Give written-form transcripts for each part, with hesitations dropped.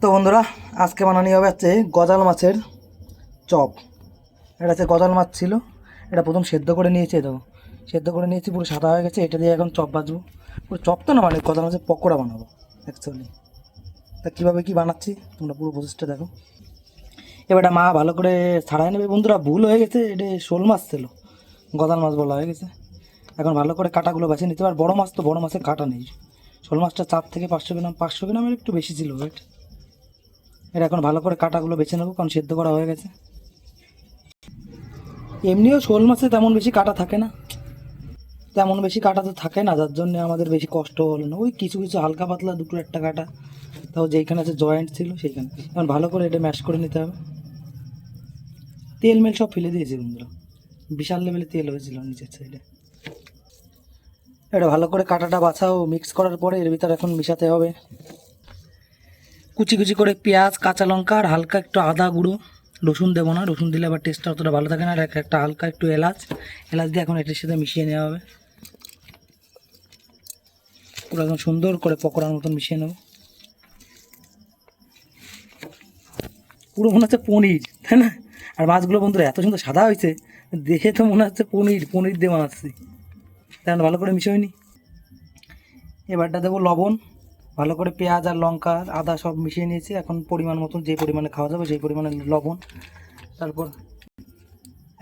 তো বন্ধুরা, আজকে বানানি হবে হচ্ছে গজাল মাছের চপ। এটা হচ্ছে গজাল মাছ ছিল, এটা প্রথম সেদ্ধ করে নিয়েছি। দেখো সেদ্ধ করে নিয়েছি, পুরো সাদা হয়ে গেছে। এটা দিয়ে এখন চপ ভাজবো। পুরো চপ তো না, মানে গজাল মাছের পকোড়া বানাবো অ্যাকচুয়ালি। তা কীভাবে কী বানাচ্ছি তোমরা পুরো প্রসেসটা দেখো। এবারটা মা ভালো করে ছাড়াই নেবে। বন্ধুরা, ভুল হয়ে গেছে, এটা শোল মাছ ছিল, গজাল মাছ বলা হয়ে গেছে। এখন ভালো করে কাঁটাগুলো বাছে নিতে হবে। আর বড়ো মাছ তো, বড়ো মাছের কাঁটা নেই। শোল মাছটা 4 থেকে 500 গ্রাম, 500 গ্রামের একটু বেশি ছিল ওয়েট। এটা এখন ভালো করে কাঁটাগুলো বেছে নেবো, কারণ সেদ্ধ করা হয়ে গেছে। এমনিও শোল মাছে তেমন বেশি কাঁটা থাকে না, তেমন বেশি কাঁটা তো থাকে না, যার জন্য আমাদের বেশি কষ্ট হলো না। ওই কিছু কিছু হালকা পাতলা দুটো একটা কাঁটা, তাও যেইখানে আছে জয়েন্ট ছিল সেইখানে। এখন ভালো করে এটা ম্যাশ করে নিতে হবে। তেল মেল সব ফেলে দিয়েছি বন্ধুরা, বিশাল লেভেলে তেল হয়েছিল নিচের সাইডে। এটা ভালো করে কাঁটাটা বাছাও মিক্স করার পরে এর ভিতরে এখন মিশাতে হবে কুচি কুচি করে পেঁয়াজ, কাঁচা লঙ্কা আর হালকা একটু আদা গুঁড়ো। রসুন দেবো না, রসুন দিলে আবার টেস্টটা অতটা ভালো থাকে না। আর একটা হালকা একটু এলাচ, এলাচ দিয়ে এখন এটার সাথে মিশিয়ে নেওয়া হবে। পুরো একদম সুন্দর করে পকোড়ার মতন মিশিয়ে নেব। পুরো মনে হচ্ছে পনির, তাই না? আর মাছগুলো বন্ধুরা এত সুন্দর সাদা হয়েছে, দেখে তো মনে হচ্ছে পনির পনির দিয়ে বানাচ্ছি। তাই ভালো করে মিশিয়ে নি। এবারটা দেবো লবণ। ভালো করে পেঁয়াজ আর লঙ্কা আদা সব মিশিয়ে নিয়েছি। এখন পরিমাণ মতন, যে পরিমাণে খাওয়া যাবে সেই পরিমাণে লবণ। তারপর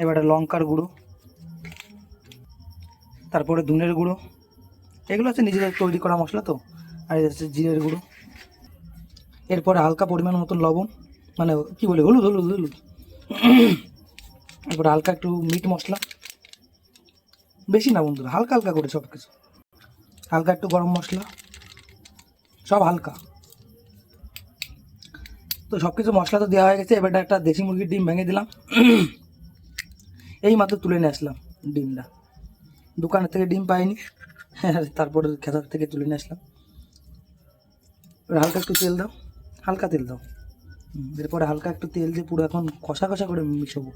এবারে লঙ্কার গুঁড়ো, তারপরে ধনের গুঁড়ো। এগুলো হচ্ছে নিজেদের তৈরি করা মশলা তো। আর এটা হচ্ছে জিরের গুঁড়ো। এরপরে হালকা পরিমাণ মতন লবণ, মানে কী বলি, হলুদ হলুদ হলুদ। এরপরে হালকা একটু মিট মশলা, বেশি না বন্ধুরা, হালকা হালকা করে সব কিছু। হালকা একটু গরম মশলা, সব হালকা। তো সব কিছু মশলা তো দেওয়া হয়ে গেছে। এবারটা একটা দেশি মুরগির ডিম ভেঙে দিলাম। এই মাত্র তুলে নিয়ে আসলাম ডিমটা, দোকানের থেকে ডিম পাইনি। তারপরে খেতার থেকে তুলে নিয়ে আসলাম। এবার হালকা একটু তেল দাও, হালকা তেল দাও। এরপরে হালকা একটু তেল দিয়ে পুরো এখন কষা কষা করে মিশাবো।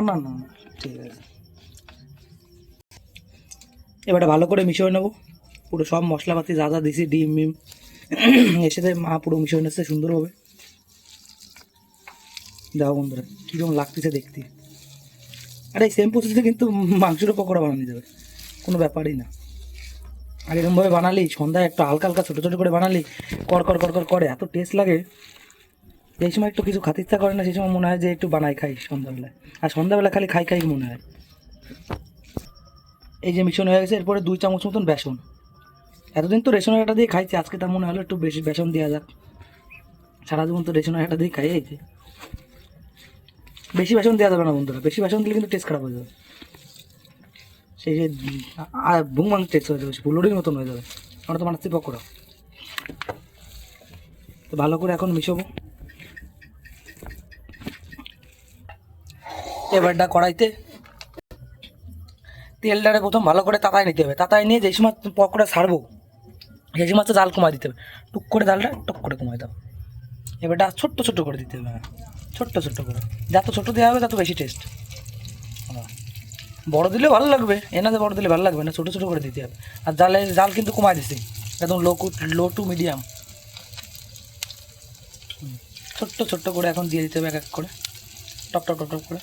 না না না, ঠিক আছে। এবারে ভালো করে মিশিয়ে নেবো পুরো সব মশলাপাতি যা যা দিছি, ডিম মিম এর সাথে মা পুরো মিশিয়ে নিচ্ছে সুন্দরভাবে। দেখো বন্ধুরা কীরকম লাগতেছে দেখতে। আর এই সেম প্রসেসে কিন্তু মাংসেরও পকোড়া বানানো যাবে, কোনো ব্যাপারই না। আর এরকমভাবে বানালি, সন্ধ্যায় একটু হালকা হালকা ছোটো ছোটো করে বানালি, কর কর কর কর করে এত টেস্ট লাগে। যেই সময় একটু কিছু খাতে ইচ্ছা করে না, সেই সময় মনে হয় যে একটু বানাই খাই সন্ধ্যাবেলায়। আর সন্ধ্যাবেলা খালি খাই খাই মনে হয়। এই যে মিশন হয়ে গেছে, এরপরে 2 চামচ মতন বেসন। এতদিন তো রেশনের আটা দিয়ে খাইছি, আজকে তার মনে হলো একটু বেশি বেসন দেওয়া যাক। সারা জীবন তো রেশনের আটা দিয়ে খাই। এই যে বেশি বেসন দেওয়া যাবে না বন্ধুরা, বেশি বেসন দিলে কিন্তু টেস্ট খারাপ হয়ে যাবে। সেই যে ভুংবাং টেস্ট হয়ে যাবে, ফুলুরির মতন হয়ে যাবে। আমরা তো বানাচ্ছি পকোড়া। তো ভালো করে এখন মিশাবো। এবারটা কড়াইতে তেলটারে প্রথম ভালো করে তাতায় নিতে হবে। তাতায় নিয়ে যেই সময় পকোড়া ছাড়বো, সেই সময় জাল কমায় দিতে হবে। টুক করে জালটা টুক করে কমায় দাও। এবারটা ছোট্ট ছোট্ট করে দিতে হবে, ছোট্ট ছোট্ট করে। যত ছোটো দেওয়া হবে তত বেশি টেস্ট। বড় দিলে ভালো লাগবে, এনাতে বড় দিলে ভালো লাগবে না, ছোটো ছোটো করে দিতে হবে। আর জাল কিন্তু কমায় দিছি, একদম লো টু মিডিয়াম। ছোট্ট ছোট্ট করে এখন দিয়ে দিতে হবে এক এক করে, টপ টপ টপ টপ করে।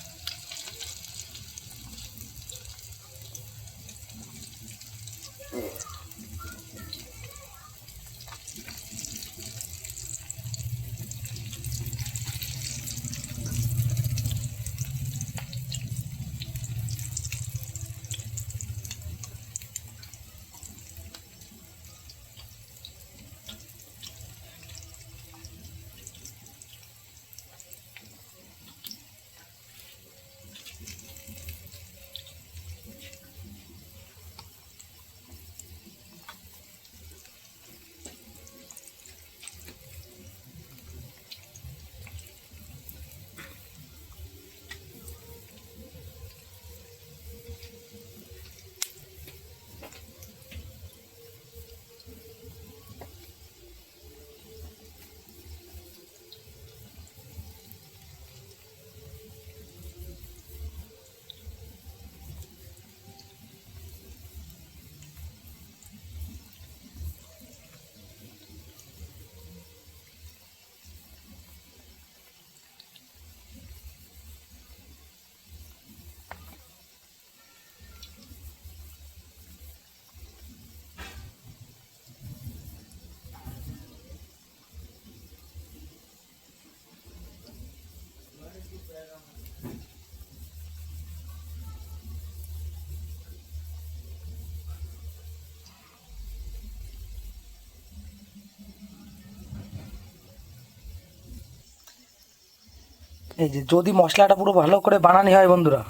এই যে যদি মশলাটা পুরো ভালো করে বানানি হয় বন্ধুরা,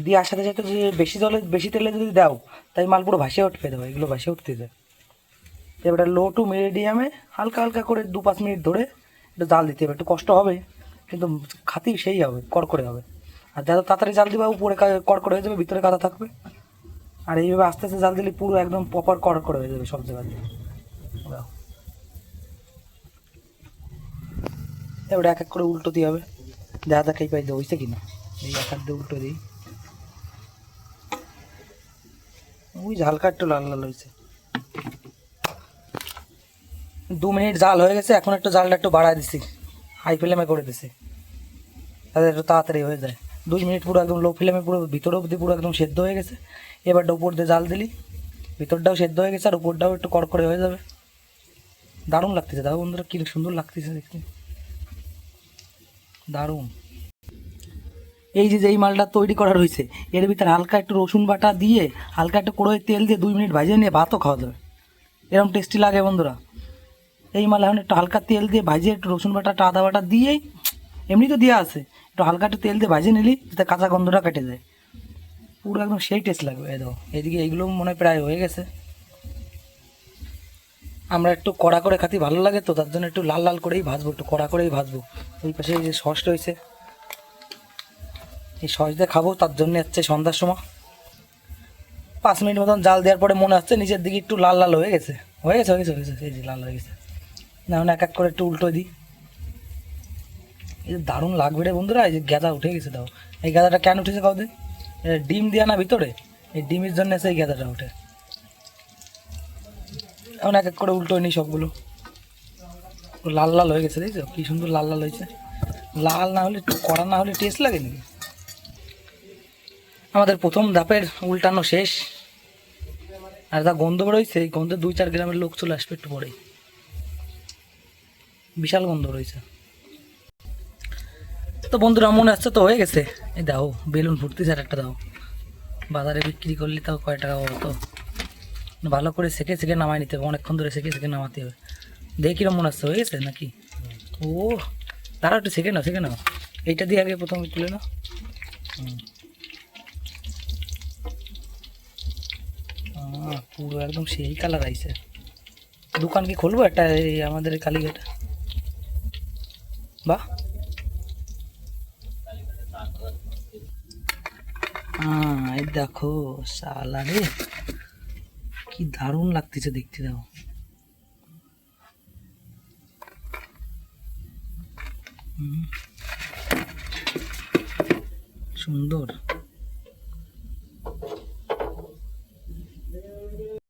দেওয়ার সাথে সাথে যে বেশি তেলে যদি দাও, তাই মাল পুরো ভাসিয়ে উঠবে দেবো, এগুলো ভাসিয়ে উঠতে যায়। এবারে লো টু মিডিয়ামে হালকা হালকা করে 2-5 মিনিট ধরে একটু জাল দিতে হবে। একটু কষ্ট হবে কিন্তু খাতি সেই হবে, কড়কড়ে হবে। আর যত তাড়াতাড়ি জাল দিবে উপরে কড়কড়ে হয়ে যাবে, ভিতরে কাদা থাকবে। আর এইভাবে আস্তে আস্তে জাল দিলে পুরো একদম প্রপার কড়কড়ে হয়ে যাবে সব জায়গা দিয়ে। এবারে এক এক করে উল্টো দিয়ে হবে, দেখা যাক এই পাই দিয়ে হয়েছে কিনা। এই এক হাত দিয়ে উল্টো দিই, ওই হালকা একটু লাল লাল হয়েছে। 2 মিনিট জাল হয়ে গেছে, এখন একটু জালটা একটু বাড়ায় দিছি, হাই ফ্লেমে করে দিছি, তাহলে একটু তাড়াতাড়ি হয়ে যায়। 2 মিনিট পুরো একদম লো ফ্লেমে পুরো ভিতরে অবধি পুরো একদম সেদ্ধ হয়ে গেছে। এবারটা উপর দিয়ে জাল দিলি, ভিতরটাও সেদ্ধ হয়ে গেছে আর উপরটাও একটু কড়কড়ে হয়ে যাবে। দারুণ লাগতেছে, দেখো বন্ধুরা কী সুন্দর লাগতেছে দেখতে, দারুণ। এই যে এই মালটা তৈরি করা রয়েছে, এর ভিতরে হালকা একটু রসুন বাটা দিয়ে, হালকা একটু কড়াই তেল দিয়ে 2 মিনিট ভাজিয়ে নিয়ে ভাতও খাওয়া যাবে, এরকম টেস্টি লাগে বন্ধুরা। এই মাল এখন একটু হালকা তেল দিয়ে ভাজিয়ে, একটু রসুন বাটাটা আদা বাটা দিয়েই, এমনি তো দেওয়া আছে, একটু হালকা একটু তেল দিয়ে ভাজিয়ে নিলি যাতে কাঁচা গন্ধটা কেটে যায়, পুরো একদম সেই টেস্ট লাগবে। এই দেখো এদিকে এইগুলো মনে হয় প্রায় হয়ে গেছে। আমরা একটু কড়া করে খাতি ভালো লাগে তো, তার জন্য একটু লাল লাল করেই ভাজবো, একটু কড়া করেই ভাজবো। ওই পাশে এই যে সস রয়েছে, এই সস দিয়ে খাবো, তার জন্য হচ্ছে সন্ধ্যার সময় 5 মিনিট মতন জাল দেওয়ার পরে মনে হচ্ছে নিচের দিকে একটু লাল লাল হয়ে গেছে, হয়ে গেছে হয়ে গেছে হয়ে গেছে, এই যে লাল হয়ে গেছে। না এক এক করে একটু উল্টো দিই। এই যে দারুণ লাগবে রে বন্ধুরা, এই যে গাদা উঠে গেছে। দাও এই গাদাটা কেন উঠেছে কাউদিন, ডিম দেওয়া না ভিতরে, এই ডিমের জন্য সেই গাদাটা উঠে। এখন এক এক করে উল্টো নিই সবগুলো, লাল লাল হয়ে গেছে, দেখছো কি সুন্দর লাল লাল হয়েছে। লাল না হলে, কড়া না হলে টেস্ট লাগে নাকি। আমাদের প্রথম ধাপের উল্টানো শেষ, আর যা গন্ধ বেরোইছে, এই গন্ধে 2-4 গ্রামের লোক চলে আসবে একটু পরেই, বিশাল গন্ধ রয়েছে। তো বন্ধুরা মনে আসছে তো হয়ে গেছে। এই দাও বেলুন ফুটতেছে, আর একটা দাও, বাজারে বিক্রি করলে তাও কয় টাকা পাবো। তো ভালো করে সেকে সেকে নামাই নিতে হবে, অনেকক্ষণ ধরে সেকে সেকে নামাতে হবে। দেখি কিরম মনে আসছে হয়ে গেছে নাকি। ও তারা একটু সেকে নাও, সেকে নাও, এইটা দিয়ে আগে প্রথমে তুলে নাও। পুরো একদম সেই কালার আইছে। দোকান কি খুলবো একটা এই আমাদের কালীঘাট? বাহ, এই দেখো শালা রে, কি দারুণ লাগতেছে দেখতে। দাও সুন্দর।